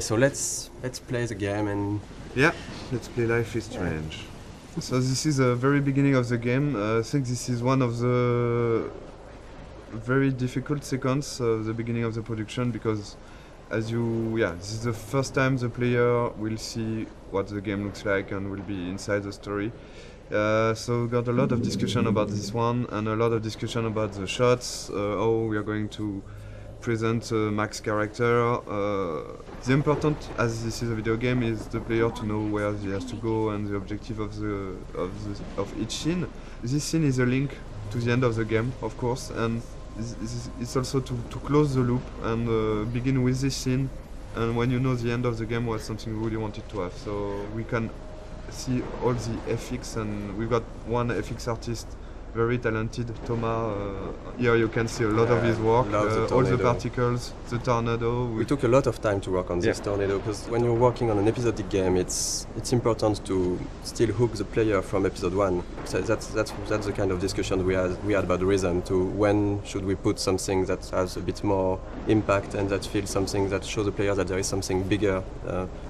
So let's play the game and... Yeah, let's play Life is Strange. So this is the very beginning of the game. I think this is one of the very difficult sequences of the beginning of the production because this is the first time the player will see what the game looks like and will be inside the story. So we got a lot of discussion about this one and a lot of discussion about the shots, how we are going to present Mac's character. The important, as this is a video game, is the player to know where he has to go and the objective of each scene. This scene is a link to the end of the game, of course, and it's also to close the loop and begin with this scene. And when you know the end of the game was something we really wanted to have, so we can see all the FX, and we've got one FX artist, very talented, Thomas. Here you can see a lot of his work, all the particles, the tornado. We took a lot of time to work on this tornado because when you're working on an episodic game, it's important to still hook the player from episode 1. So that's the kind of discussion we had about the rhythm, to when should we put something that has a bit more impact and that feels something that shows the player that there is something bigger.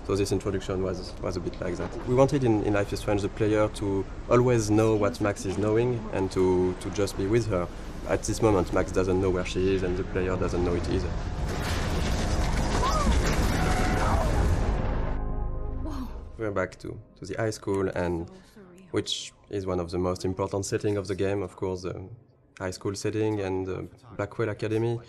So this introduction was a bit like that. We wanted in Life is Strange the player to always know what Max is knowing and to just be with her. At this moment, Max doesn't know where she is and the player doesn't know it either. We're back to the high school, and which is one of the most important settings of the game, of course, the high school setting and the Blackwell Academy.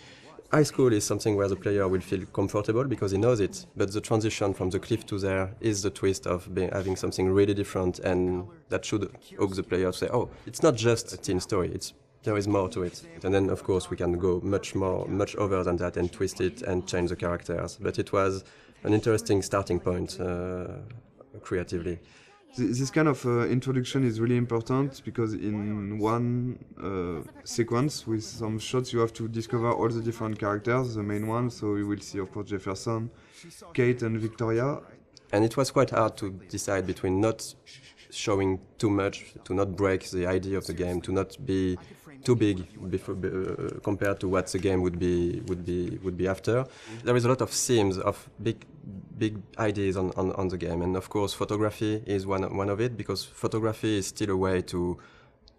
High school is something where the player will feel comfortable because he knows it, but the transition from the cliff to there is the twist of having something really different, and that should hook the player to say, oh, it's not just a teen story, there is more to it. And then, of course, we can go much over than that and twist it and change the characters. But it was an interesting starting point creatively. This kind of introduction is really important because in one sequence with some shots you have to discover all the different characters, the main ones, so you will see of course Jefferson, Kate and Victoria. And it was quite hard to decide between not showing too much, to not break the idea of the game, to not be too big compared to what the game would be after. There is a lot of themes of big ideas on the game, and of course photography is one of it, because photography is still a way to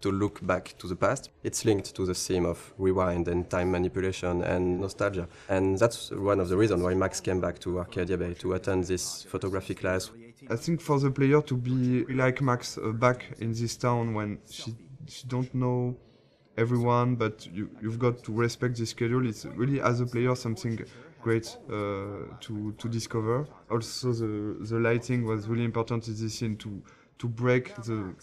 look back to the past. It's linked to the theme of rewind and time manipulation and nostalgia, and that's one of the reasons why Max came back to Arcadia Bay to attend this photography class. I think for the player to be like Max back in this town when she don't know everyone, but you've got to respect the schedule. It's really, as a player, something great to discover. Also, the lighting was really important in this scene to break the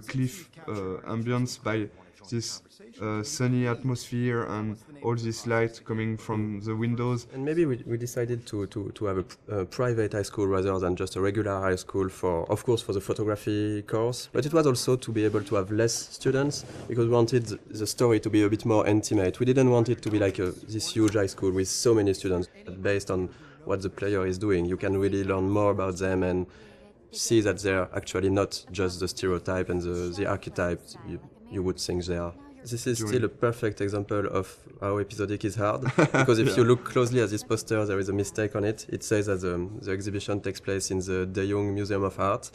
cliff ambience by this sunny atmosphere and all this light coming from the windows. And maybe we decided to have a private high school rather than just a regular high school of course for the photography course, but it was also to be able to have less students because we wanted the story to be a bit more intimate. We didn't want it to be like this huge high school with so many students. But based on what the player is doing, you can really learn more about them and see that they're actually not just the stereotype and the archetype you would think they are. This is still a perfect example of how episodic is hard, because if you look closely at this poster, there is a mistake on it. It says that the exhibition takes place in the De Young Museum of Art,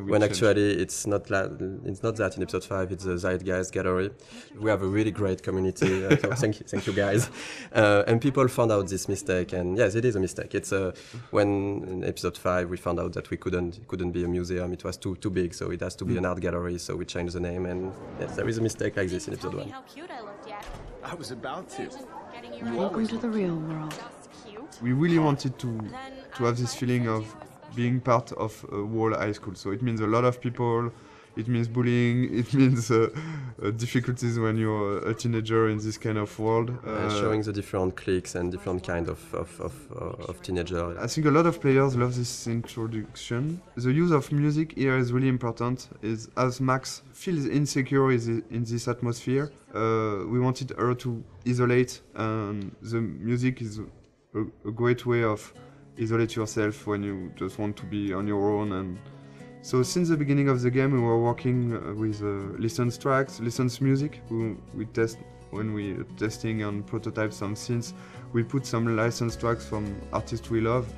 when actually it's not that in episode 5, it's the Zeitgeist Gallery. We have a really great community, so thank you guys. And people found out this mistake, and yes, it is a mistake. It's when in episode 5 we found out that we couldn't be a museum, it was too big, so it has to be an art gallery, so we changed the name, and yes, there is a mistake like this in episode 1. How cute I looked yet. I was about to. Welcome to the real world. We really wanted to have this feeling of being part of a whole high school. So it means a lot of people, it means bullying, it means difficulties when you're a teenager in this kind of world. And showing the different cliques and different kind of teenager. I think a lot of players love this introduction. The use of music here is really important. As Max feels insecure in this atmosphere, we wanted her to isolate, and the music is a great way of isolate yourself when you just want to be on your own. And so since the beginning of the game we were working with licensed tracks, licensed music. We test when we testing and prototype some scenes. We put some licensed tracks from artists we love,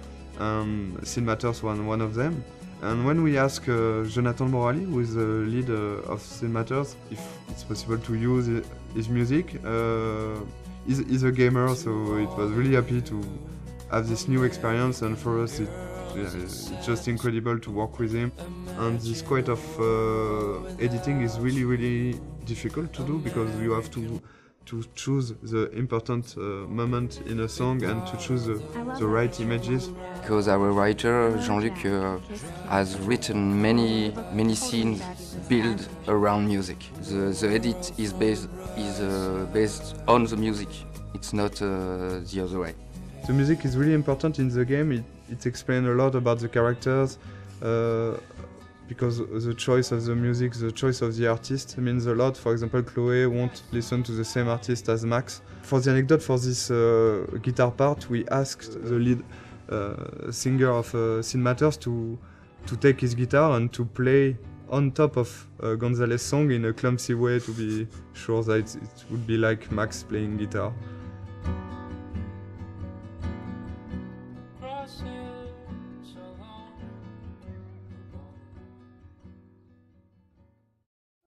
Sin Matters one of them. And when we ask Jonathan Morali, who is the lead of Sin Matters, if it's possible to use his music, he's a gamer, so it was really happy to have this new experience, and for us it's just incredible to work with him. And this quite of editing is really difficult to do, because you have to choose the important moment in a song and to choose the right images. Because our writer Jean-Luc has written many scenes built around music. The edit is based on the music. It's not the other way. The music is really important in the game. It explains a lot about the characters, because the choice of the music, the choice of the artist means a lot. For example, Chloe won't listen to the same artist as Max. For the anecdote, for this guitar part, we asked the lead singer of Sin Matters to take his guitar and to play on top of Gonzalez's song in a clumsy way, to be sure that it would be like Max playing guitar.